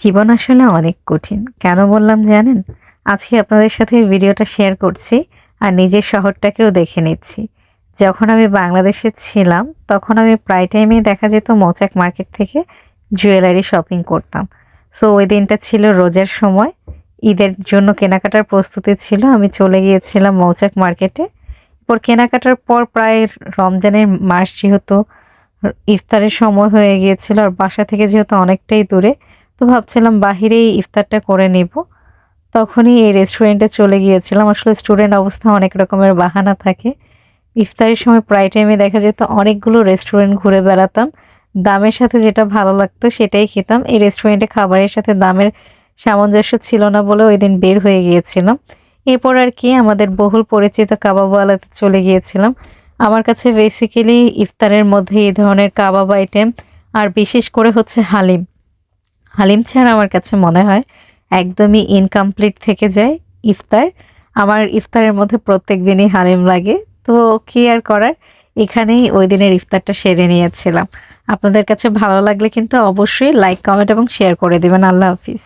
জীবন আসলে অনেক কঠিন। কেন বললাম জানেন? আজকে আপনাদের সাথে এই ভিডিওটা শেয়ার করছি আর নিজের শহরটাকেও দেখে নিচ্ছি। যখন আমি বাংলাদেশে ছিলাম, তখন আমি প্রায় টাইমেই দেখা যেত মৌচাক মার্কেট থেকে জুয়েলারি শপিং করতাম। সো ওই দিনটা ছিল রোজার সময়। ঈদের জন্য কেনাকাটার প্রস্তুতি ছিল। আমি চলে গিয়েছিলাম মৌচাক মার্কেটে। এরপর কেনাকাটার পর প্রায় রমজানের মাস যেহেতু ইফতারের সময় হয়ে গিয়েছিল আর বাসা থেকে যেহেতু অনেকটাই দূরে, তো ভাবছিলাম বাহিরেই ইফতারটা করে নিব। তখনই এই রেস্টুরেন্টে চলে গিয়েছিলাম। আসলে স্টুডেন্ট অবস্থায় অনেক রকমের বাহানা থাকে। ইফতারের সময় প্রায় টাইমে দেখা যেত অনেকগুলো রেস্টুরেন্ট ঘুরে বেড়াতাম। দামের সাথে যেটা ভালো লাগতো সেটাই খেতাম। এই রেস্টুরেন্টে খাবারের সাথে দামের সামঞ্জস্য ছিল না বলে ওইদিন বের হয়ে গিয়েছিলাম। এরপর আর কি আমাদের বহুল পরিচিত কাবাবওয়ালাতে চলে গিয়েছিলাম। আমার কাছে বেসিক্যালি ইফতারের মধ্যে এই ধরনের কাবাব আইটেম আর বিশেষ করে হচ্ছে হালিম। হালিম ছাড়া আমার কাছে মনে হয় একদমই ইনকমপ্লিট থেকে যায় ইফতার। আমার ইফতারের মধ্যে প্রত্যেকদিনই হালিম লাগে। তো কি আর করার, এখানেই ওই দিনের ইফতারটা সেরে নিয়েছিলাম। আপনাদের কাছে ভালো লাগলে কিন্তু অবশ্যই লাইক, কমেন্ট এবং শেয়ার করে দিবেন। আল্লাহ হাফিজ।